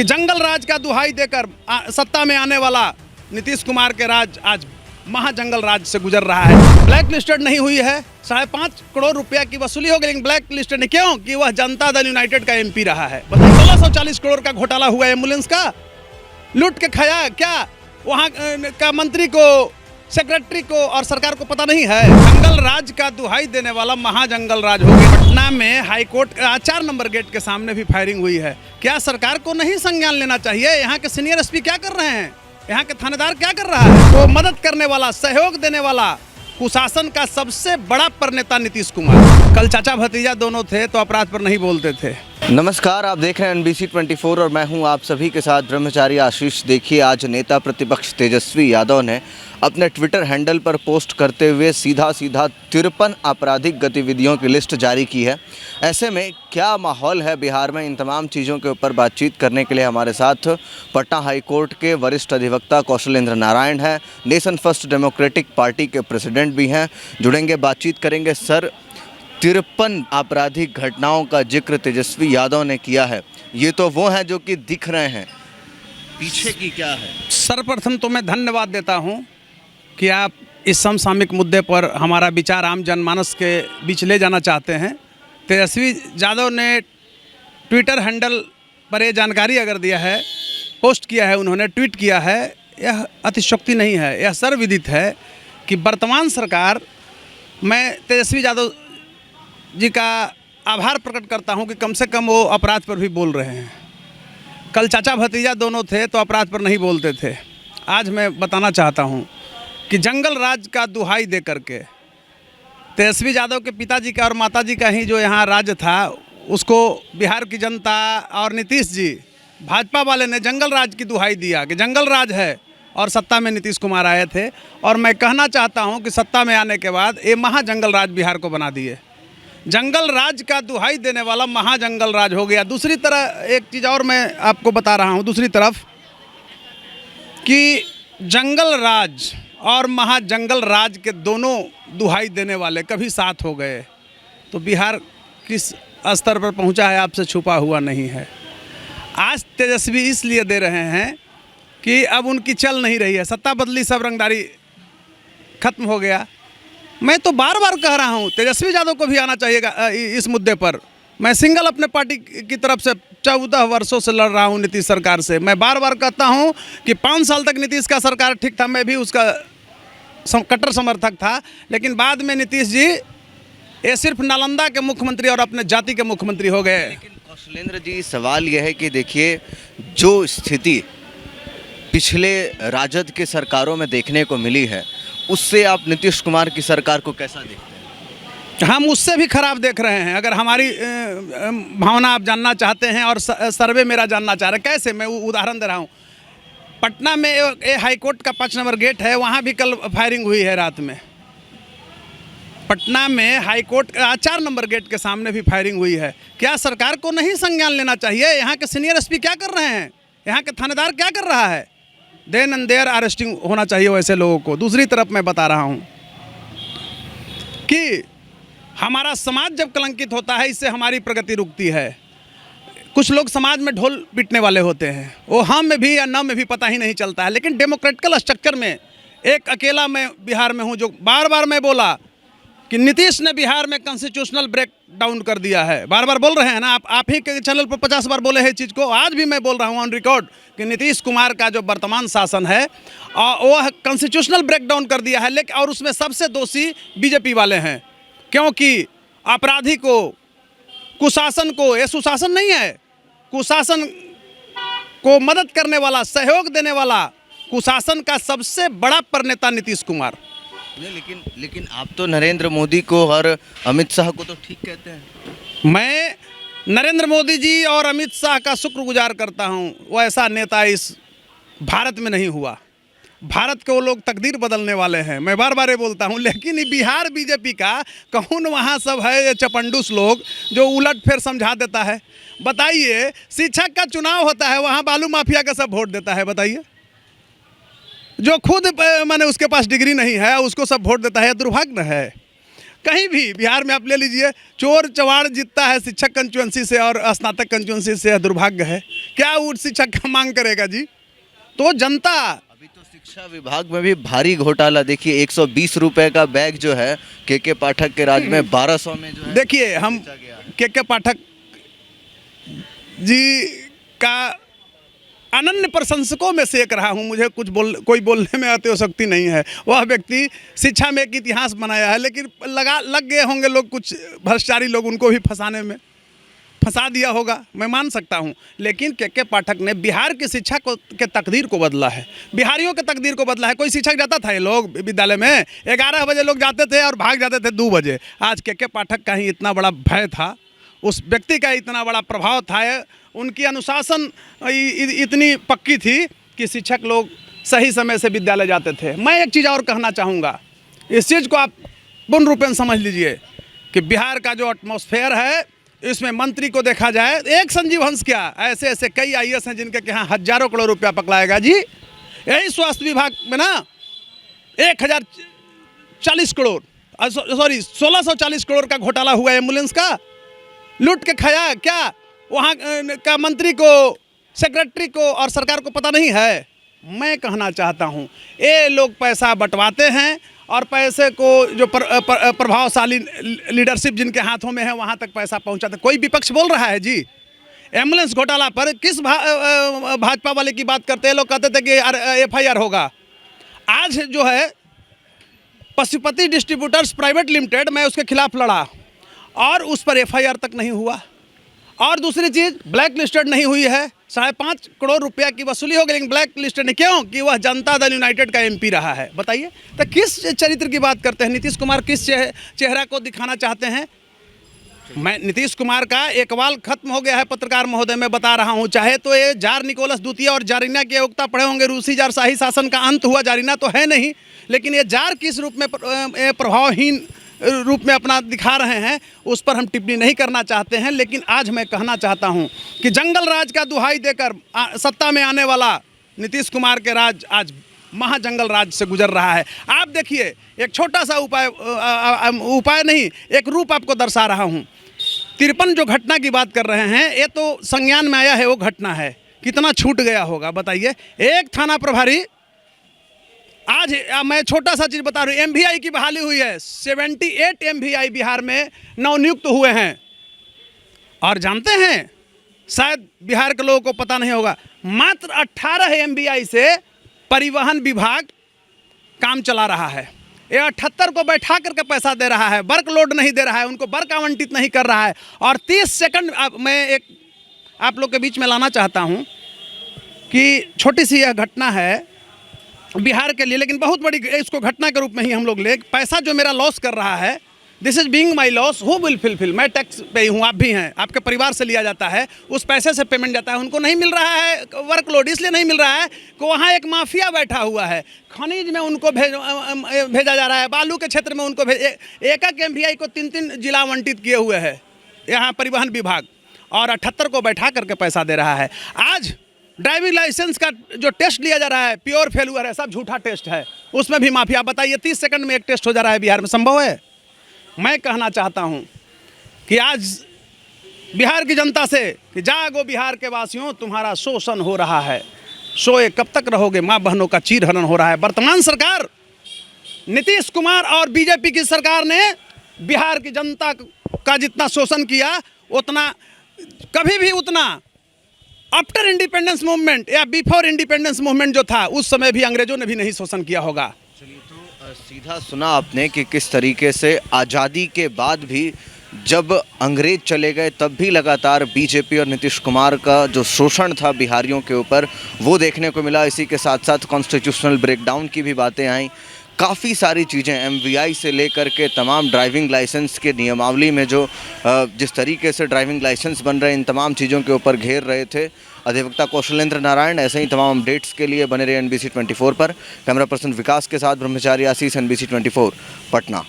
कि जंगल राज का दुहाई देकर सत्ता में आने वाला नीतीश कुमार के राज आज महाजंगल राज से गुजर रहा है। ब्लैक लिस्टेड नहीं हुई है, 5.5 करोड़ रुपया की वसूली हो गई, लेकिन ब्लैक लिस्टेड नहीं। क्यों? कि वह जनता दल यूनाइटेड का एमपी रहा है। बताइए, 1640 करोड़ का घोटाला हुआ एम्बुलेंस का, लूट के खाया क्या? वहाँ का मंत्री को, सेक्रेटरी को और सरकार को पता नहीं है? जंगल राज का दुहाई देने वाला महाजंगल राज हो गया। पटना में हाईकोर्ट 4 नंबर गेट के सामने भी फायरिंग हुई है। क्या सरकार को नहीं संज्ञान लेना चाहिए? यहाँ के सीनियर एसपी क्या कर रहे हैं? यहाँ के थानेदार क्या कर रहा है? तो मदद करने वाला, सहयोग देने वाला कुशासन का सबसे बड़ा प्रणेता नीतीश कुमार। कल चाचा भतीजा दोनों थे तो अपराध पर नहीं बोलते थे। नमस्कार, आप देख रहे हैं NBC 24 और मैं हूं आप सभी के साथ ब्रह्मचारी आशीष। देखिए, आज नेता प्रतिपक्ष तेजस्वी यादव ने अपने ट्विटर हैंडल पर पोस्ट करते हुए सीधा 53 आपराधिक गतिविधियों की लिस्ट जारी की है। ऐसे में क्या माहौल है बिहार में, इन तमाम चीज़ों के ऊपर बातचीत करने के लिए हमारे साथ पटना हाईकोर्ट के वरिष्ठ अधिवक्ता कौशलेंद्र नारायण हैं, नेशन फर्स्ट डेमोक्रेटिक पार्टी के प्रेसिडेंट भी हैं। जुड़ेंगे, बातचीत करेंगे। सर, 53 आपराधिक घटनाओं का जिक्र तेजस्वी यादव ने किया है, ये तो वो हैं जो कि दिख रहे हैं, पीछे की क्या है? सर्वप्रथम तो मैं धन्यवाद देता हूं कि आप इस समसामयिक मुद्दे पर हमारा विचार आम जनमानस के बीच ले जाना चाहते हैं। तेजस्वी यादव ने ट्विटर हैंडल पर ये जानकारी अगर दिया है, पोस्ट किया है, उन्होंने ट्वीट किया है, यह अतिशयोक्ति नहीं है, यह सर्वविदित है कि वर्तमान सरकार, मैं तेजस्वी यादव जी का आभार प्रकट करता हूं कि कम से कम वो अपराध पर भी बोल रहे हैं। कल चाचा भतीजा दोनों थे तो अपराध पर नहीं बोलते थे। आज मैं बताना चाहता हूं कि जंगल राज का दुहाई दे करके तेजस्वी यादव के पिताजी का और माताजी का ही जो यहाँ राज्य था, उसको बिहार की जनता और नीतीश जी, भाजपा वाले ने जंगल राज की दुहाई दिया कि जंगल राज है, और सत्ता में नीतीश कुमार आए थे। और मैं कहना चाहता हूँ कि सत्ता में आने के बाद ये महाजंगल राज बिहार को बना दिए। जंगल राज का दुहाई देने वाला महाजंगल राज हो गया। दूसरी तरह एक चीज़ और मैं आपको बता रहा हूँ, दूसरी तरफ कि जंगल राज और महाजंगल राज के दोनों दुहाई देने वाले कभी साथ हो गए तो बिहार किस स्तर पर पहुंचा है आपसे छुपा हुआ नहीं है। आज तेजस्वी इसलिए दे रहे हैं कि अब उनकी चल नहीं रही है, सत्ता बदली, सब रंगदारी खत्म हो गया। मैं तो बार बार कह रहा हूँ तेजस्वी यादव को भी आना चाहिएगा इस मुद्दे पर। मैं सिंगल अपने पार्टी की तरफ से 14 वर्षों से लड़ रहा हूँ नीतीश सरकार से। मैं बार बार कहता हूँ कि 5 साल तक नीतीश का सरकार ठीक था, मैं भी उसका कट्टर समर्थक था, लेकिन बाद में नीतीश जी ये सिर्फ नालंदा के मुख्यमंत्री और अपने जाति के मुख्यमंत्री हो गए। लेकिन कौशलेंद्र जी, सवाल यह है कि देखिए, जो स्थिति पिछले राजद के सरकारों में देखने को मिली है, उससे आप नीतीश कुमार की सरकार को कैसा देखते हैं? हम उससे भी खराब देख रहे हैं। अगर हमारी भावना आप जानना चाहते हैं और सर्वे मेरा जानना चाह रहे हैं, कैसे, मैं उदाहरण दे रहा हूँ। पटना में ये हाईकोर्ट का 5 नंबर गेट है, वहाँ भी कल फायरिंग हुई है रात में। पटना में हाईकोर्ट 4 नंबर गेट के सामने भी फायरिंग हुई है। क्या सरकार को नहीं संज्ञान लेना चाहिए? यहाँ के सीनियर एसपी क्या कर रहे हैं? यहाँ के थानेदार क्या कर रहा है? देन एंड देयर अरेस्टिंग होना चाहिए वैसे लोगों को। दूसरी तरफ मैं बता रहा हूँ कि हमारा समाज जब कलंकित होता है, इससे हमारी प्रगति रुकती है। कुछ लोग समाज में ढोल पीटने वाले होते हैं, वो हाँ में भी या न में भी पता ही नहीं चलता है। लेकिन डेमोक्रेटिकल स्ट्रक्चर में एक अकेला मैं बिहार में हूँ जो बार बार मैं बोला कि नीतीश ने बिहार में कॉन्स्टिट्यूशनल ब्रेक डाउन कर दिया है। बार बार बोल रहे हैं ना आप ही के चैनल पर 50 बार बोले हैं चीज़ को। आज भी मैं बोल रहा हूँ ऑन रिकॉर्ड कि नीतीश कुमार का जो वर्तमान शासन है वो कॉन्स्टिट्यूशनल ब्रेक डाउन कर दिया है। लेकिन और उसमें सबसे दोषी बीजेपी वाले हैं, क्योंकि अपराधी को, कुशासन को, ये सुशासन नहीं है, कुशासन को मदद करने वाला, सहयोग देने वाला कुशासन का सबसे बड़ा प्रणेता नीतीश कुमार। लेकिन आप तो नरेंद्र मोदी को और अमित शाह को तो ठीक कहते हैं। मैं नरेंद्र मोदी जी और अमित शाह का शुक्रगुजार करता हूं। वो ऐसा नेता इस भारत में नहीं हुआ। भारत के वो लोग तकदीर बदलने वाले हैं, मैं बार बार ये बोलता हूं। लेकिन बिहार बीजेपी का कौन वहाँ सब है ये चपंडूस लोग जो उलट फेर समझा देता है। बताइए, शिक्षक का चुनाव होता है, वहाँ बालू माफिया का सब वोट देता है। बताइए, जो खुद माने उसके पास डिग्री नहीं है उसको सब वोट देता है, दुर्भाग्य है। कहीं भी बिहार में आप ले लीजिए, चोर चवाड़ जीतता है शिक्षक कंस्टिट्यूएंसी से और स्नातक कंस्टिट्यूएंसी से, दुर्भाग्य है। क्या वो शिक्षक का मांग करेगा जी? तो जनता, अभी तो शिक्षा विभाग में भी भारी घोटाला, देखिए 120 रुपए का बैग जो है के पाठक के राज में 1200 में जो है। देखिए हम के पाठक जी का अनन्य प्रशंसकों में से एक रहा हूँ। मुझे कोई बोलने में अतिशयोक्ति नहीं है। वह व्यक्ति शिक्षा में एक इतिहास बनाया है, लेकिन लग गए होंगे लोग, कुछ भ्रष्टाचारी लोग उनको भी फंसा दिया होगा, मैं मान सकता हूँ। लेकिन के पाठक ने बिहार की शिक्षा के तकदीर को बदला है, बिहारियों के तकदीर को बदला है। कोई शिक्षक जाता था, ये लोग विद्यालय में 11 बजे लोग जाते थे और भाग जाते थे 2 बजे। आज के पाठक का ही इतना बड़ा भय था, उस व्यक्ति का इतना बड़ा प्रभाव था, उनकी अनुशासन इतनी पक्की थी कि शिक्षक लोग सही समय से विद्यालय जाते थे। मैं एक चीज़ और कहना चाहूँगा, इस चीज़ को आप पूर्ण रूप में समझ लीजिए कि बिहार का जो एटमॉस्फेयर है, इसमें मंत्री को देखा जाए, एक संजीव हंस क्या, ऐसे ऐसे कई IAS हैं जिनके यहाँ हजारों करोड़ रुपया पकड़ाएगा जी। यही स्वास्थ्य विभाग में ना 1040 करोड़, सॉरी 1640 करोड़ का घोटाला हुआ एम्बुलेंस का, लूट के खाया क्या वहाँ का मंत्री को, सेक्रेटरी को और सरकार को पता नहीं है? मैं कहना चाहता हूँ, ये लोग पैसा बंटवाते हैं और पैसे को जो प्रभावशाली लीडरशिप जिनके हाथों में है वहाँ तक पैसा पहुँचाते। कोई विपक्ष बोल रहा है जी एम्बुलेंस घोटाला पर, किस भाजपा वाले की बात करते हैं? लोग कहते थे कि FIR होगा। आज जो है पशुपति डिस्ट्रीब्यूटर्स प्राइवेट लिमिटेड, मैं उसके खिलाफ लड़ा और उस पर FIR तक नहीं हुआ। और दूसरी चीज़, ब्लैक लिस्टेड नहीं हुई है, 5.5 करोड़ रुपया की वसूली हो गई, लेकिन ब्लैक लिस्टेड नहीं। क्यों? कि वह जनता दल यूनाइटेड का MP रहा है। बताइए तो किस चरित्र की बात करते हैं? नीतीश कुमार किस चेहरा को दिखाना चाहते हैं? मैं नीतीश कुमार का एकवाल खत्म हो गया है पत्रकार महोदय, मैं बता रहा हूँ। चाहे तो ये जार निकोलस द्वितीय और जारीना की अयोग्यता पढ़े होंगे, रूसी जार शाही शासन का अंत हुआ, जारीना तो है नहीं, लेकिन ये जार किस रूप में प्रभावहीन रूप में अपना दिखा रहे हैं, उस पर हम टिप्पणी नहीं करना चाहते हैं। लेकिन आज मैं कहना चाहता हूं कि जंगल राज का दुहाई देकर सत्ता में आने वाला नीतीश कुमार के राज आज महाजंगल राज से गुजर रहा है। आप देखिए, एक छोटा सा उपाय नहीं, एक रूप आपको दर्शा रहा हूं। 53 जो घटना की बात कर रहे हैं, ये तो संज्ञान में आया है वो घटना है, कितना छूट गया होगा बताइए। एक थाना प्रभारी, आज मैं छोटा सा चीज़ बता रहा हूँ, MVI की बहाली हुई है, 78 MVI बिहार में नवनियुक्त हुए हैं। और जानते हैं, शायद बिहार के लोगों को पता नहीं होगा, मात्र 18 MVI से परिवहन विभाग काम चला रहा है। ये 78 को बैठा करके पैसा दे रहा है, वर्क लोड नहीं दे रहा है, उनको वर्क आवंटित नहीं कर रहा है। और 30 सेकंड मैं एक आप लोग के बीच में लाना चाहता हूँ कि छोटी सी यह घटना है बिहार के लिए, लेकिन बहुत बड़ी, इसको घटना के रूप में ही हम लोग ले। पैसा जो मेरा लॉस कर रहा है, this is being my loss, who will fulfil? मैं टैक्स पे हूँ, आप भी हैं, आपके परिवार से लिया जाता है, उस पैसे से पेमेंट जाता है, उनको नहीं मिल रहा है वर्कलोड, इसलिए नहीं मिल रहा है कि वहाँ एक माफिया बैठा हुआ है। खनिज में उनको भेजा जा रहा है, बालू के क्षेत्र में उनको एक MVI को 3 जिला आवंटित किए हुए है यहाँ परिवहन विभाग, और 78 को बैठा करके पैसा दे रहा है। आज ड्राइविंग लाइसेंस का जो टेस्ट लिया जा रहा है, प्योर फेलुअर है, सब झूठा टेस्ट है, उसमें भी माफिया। बताइए 30 सेकंड में एक टेस्ट हो जा रहा है बिहार में, संभव है? मैं कहना चाहता हूं कि आज बिहार की जनता से कि जागो बिहार के वासियों, तुम्हारा शोषण हो रहा है, सोए कब तक रहोगे, माँ बहनों का चीरहरण हो रहा है। वर्तमान सरकार नीतीश कुमार और बीजेपी की सरकार ने बिहार की जनता का जितना शोषण किया, उतना कभी भी उतना आफ्टर इंडिपेंडेंस मूवमेंट या बिफोर इंडिपेंडेंस मूवमेंट जो था, उस समय भी अंग्रेजों ने भी नहीं शोषण किया होगा। चलिए, तो सीधा सुना आपने कि किस तरीके से आज़ादी के बाद भी जब अंग्रेज चले गए तब भी लगातार बीजेपी और नीतीश कुमार का जो शोषण था बिहारियों के ऊपर, वो देखने को मिला। इसी के साथ साथ कॉन्स्टिट्यूशनल ब्रेकडाउन की भी बातें आई, काफ़ी सारी चीज़ें MVI से लेकर के तमाम ड्राइविंग लाइसेंस के नियमावली में जो जिस तरीके से ड्राइविंग लाइसेंस बन रहे हैं, इन तमाम चीज़ों के ऊपर घेर रहे थे अधिवक्ता कौशलेंद्र नारायण। ऐसे ही तमाम अपडेट्स के लिए बने रहे NBC 24 पर। कैमरा पर्सन विकास के साथ ब्रह्मचारी आशीष, NBC 24 पटना।